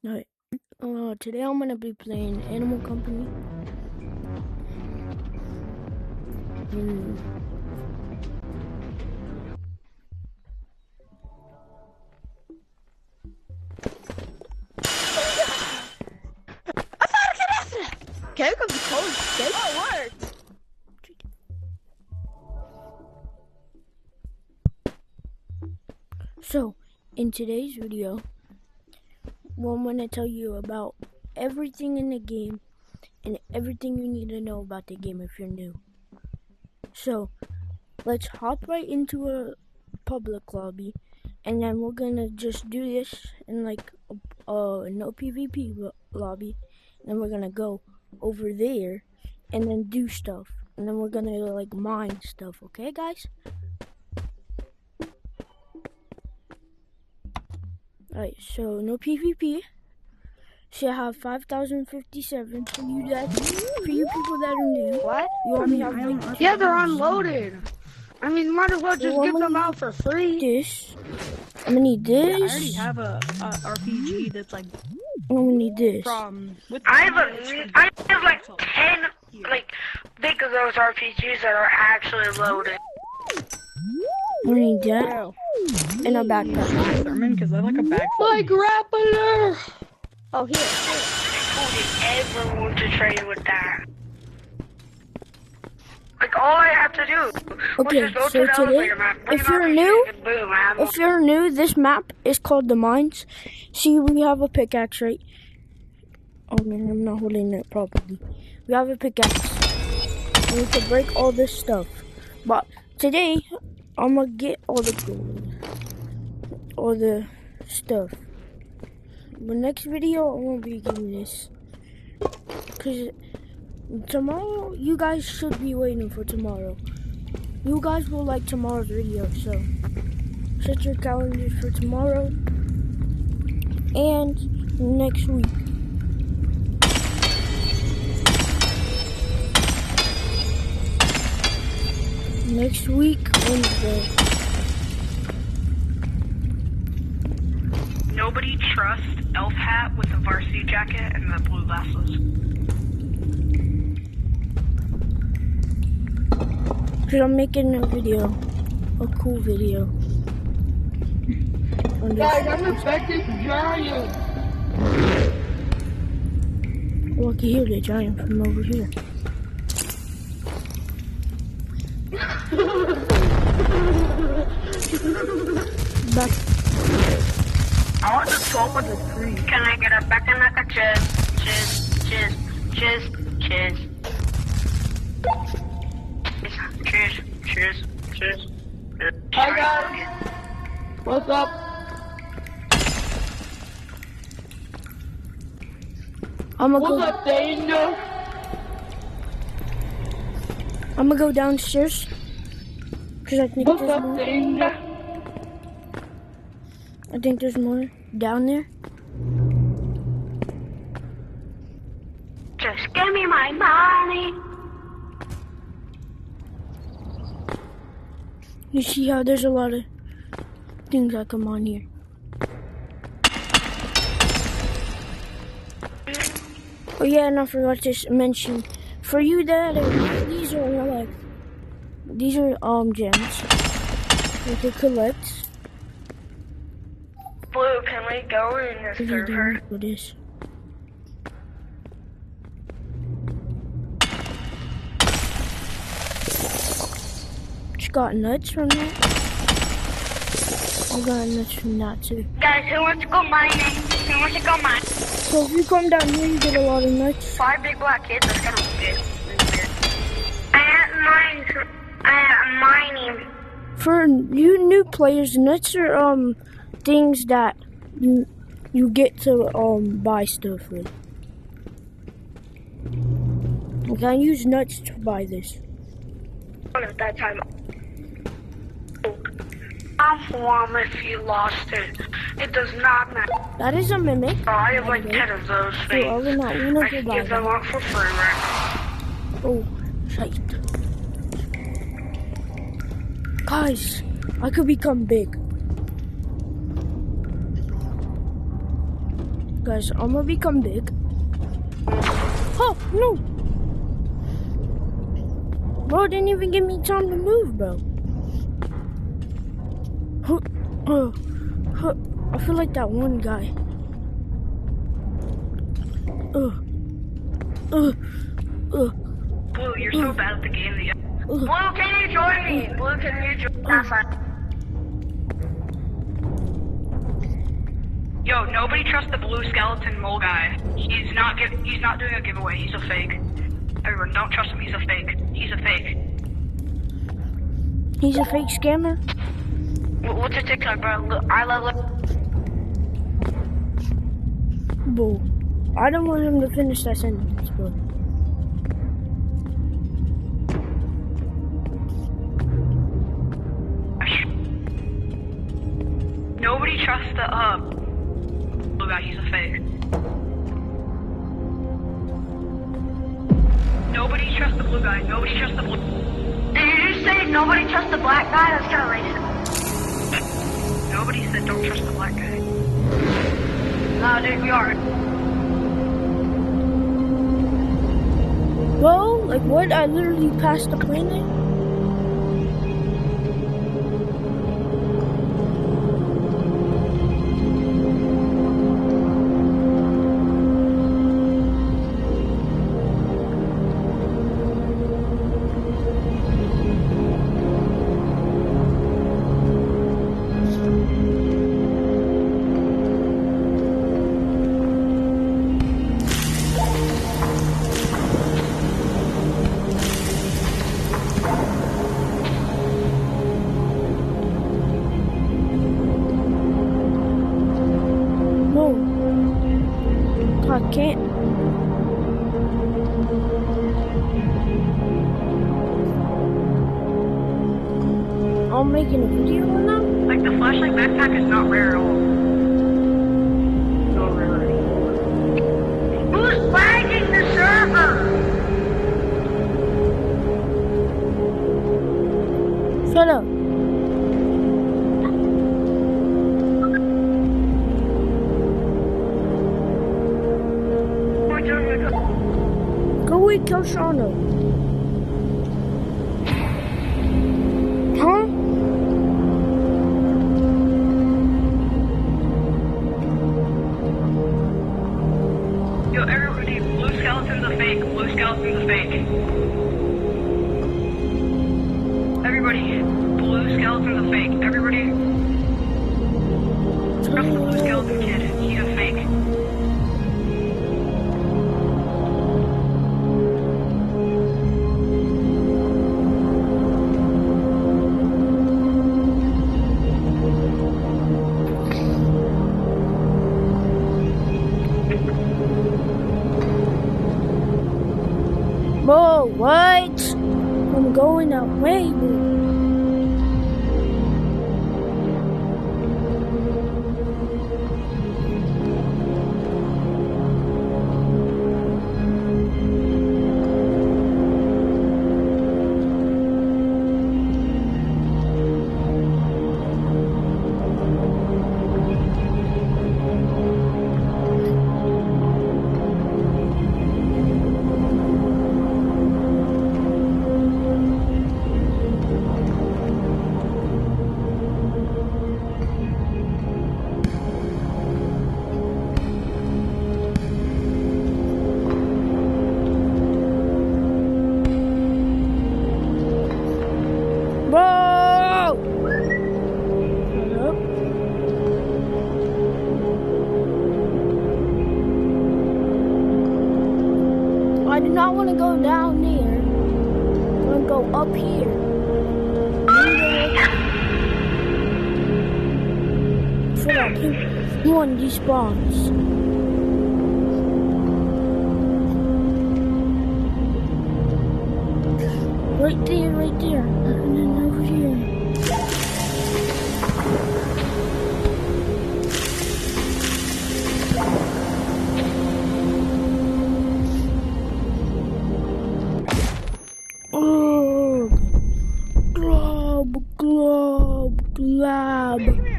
Alright, today I'm gonna be playing Animal Company. Kijk op de coach. Kijk. Oh, work. So, in today's video, I'm gonna tell you about everything in the game and everything you need to know about the game if you're new. So, let's hop right into a public lobby, and then we're gonna just do this in like a no PvP lobby, and then we're gonna go over there and then do stuff, and then we're gonna like mine stuff. Okay, guys? Alright, so no PvP. So I have 5,057 for you people that are new. What? You want me to have Yeah, they're unloaded. I mean, might as well just give them out for free. This. I'm gonna need this. Yeah, I already have a RPG that's like. I'm gonna need this. I have like 10 like big of those RPGs that are actually loaded. I'm gonna need that. And a backpack. Thurman, because I like a bag. My grappler. Oh, here. Who would ever want to trade with that? Like all I have to do Okay, was just go so to the today, elevator map. if you're new, this map is called the Mines. See, we have a pickaxe, right? Oh man, I'm not holding it properly. We have a pickaxe. And we can break all this stuff. But today, I'm gonna get all the gold. All the stuff. The next video, I won't be getting this. Because tomorrow, you guys should be waiting for tomorrow. You guys will like tomorrow's video, so set your calendars for tomorrow and next week. Next week, Wednesday. Nobody trusts Elf Hat with the varsity jacket and the blue glasses. Because I'm making a video, a cool video. Guys, I'm infected giant. Well, I can hear the giant from over here. Back. I want to talk with the tree. Can I get a back and like a cheers? Cheers. Hi guys. What's up? What's up, Danger? I'm gonna go downstairs. Cause I think What's there's up, more. Danger? I think there's more down there. Just give me my money. You see how there's a lot of things that come on here. Oh yeah, and I forgot to mention, for you that these are gems you can collect. Blue, can we go in the server? For this. Just got nuts from that. I got nuts from that too. Guys, who wants to go mining? Who wants to go mine? So if you come down here, you get a lot of nuts. 5 big black kids, that's kind of good. I am mining. For you new players, nuts are things that you get to buy stuff with. Okay, I use nuts to buy this. At that time. I'm warm if you lost it. It does not matter. That is a mimic. Oh, I have like 10 of those So things. I will not want I to can buy give them them. out for free right Oh, shite. Guys, I could become big. Guys, I'm gonna become big. Oh, no! Bro, didn't even give me time to move, bro. I feel like that one guy. Blue, you're so bad at the game. Blue, can you join me? Blue, can you join me? Yo, nobody trusts the blue skeleton mole guy. He's not doing a giveaway. He's a fake. Everyone, don't trust him. He's a fake. He's a fake. He's a fake scammer? What's your TikTok, bro? Look, I love. Boo. I don't want him to finish that sentence, bro. Nobody trusts the blue guy. He's a fake. Nobody trusts the blue guy. Nobody trusts the blue. Did you just say nobody trusts the black guy? That's kind of racist. Nobody said don't trust the black guy. No, dude, we are. Bro, like what? I literally passed the planet? I can't. I'm making a video now? Like, the flashlight backpack is not rare at all. No rarity. Who's lagging the server? Shut up. Go away, kill Shauno. Huh? Yo, everybody, blue skeleton's a fake. Blue skeleton's a fake. Everybody, blue skeleton's a fake. Everybody, trust the blue skeleton kid. He's a fake. Bro, what? I'm going that way, bro. I do not want to go down there. I want to go up here. So that one despawns. Right there, right there. And then over here.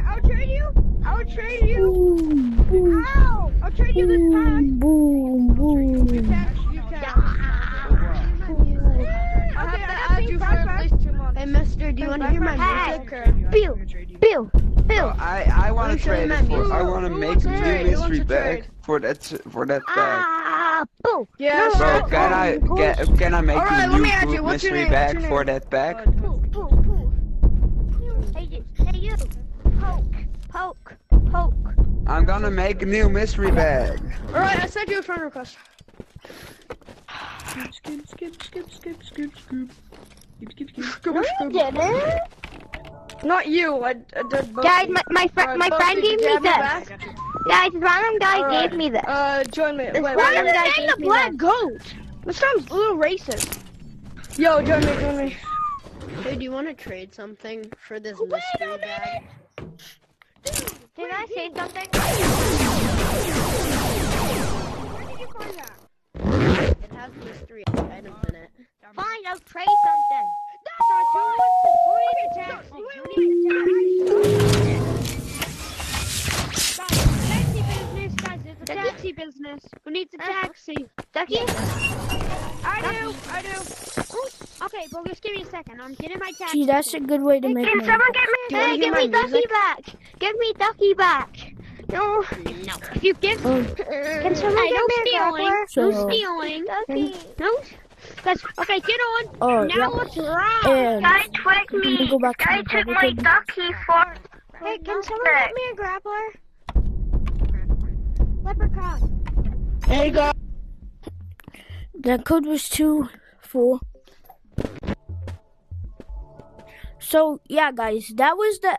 I'll trade you. I'll trade you. Ow! I'll trade you trade it for. I want to make a new mystery bag for that bag. Boo. Yeah. Bro, can I make Alright, a let me new ask you, food what's your mystery name? bag What's your for name? that bag? Boo, boo, boo. Hey you. Poke. I'm gonna make a new mystery bag. Alright, I sent you a friend request. No, you didn't. Not you. I did both. Guys, my friend gave me this. back. Guys, random guy Alright, gave me this. Join me. This Wait, random wait. guy gave me this. goat. This sounds a little racist. Yo, join me. Hey, do you want to trade something for this mystery bag? Can I say something? Where did you find that? It has mystery items in it. Fine, I'll trade something. Taxi business. Who needs a taxi? Ducky? I do. Okay, well, just give me a second. I'm getting my taxi. Gee, that's a good way to make Can money. someone get me? Do you wanna Hey, hear give me my Ducky music? back. Give me Ducky back. No. If you give... Oh, Can someone get me a grappler? so, stealing. Ducky. No? Okay, get on. oh, Now yeah. let's ride. And Guy took we can me. go back to Guy the took my public. ducky for. Hey, can someone get me a grappler? Leprechaun. Hey, guys. That code was 2-4. So yeah, guys, that was the.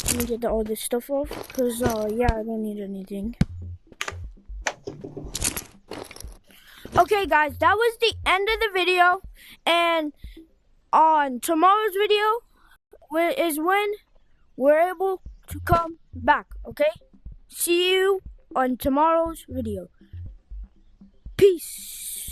Let me get all this stuff off, cause yeah, I don't need anything. Okay, guys, that was the end of the video, and on tomorrow's video is when we're able to come back. Okay, see you on tomorrow's video. Peace.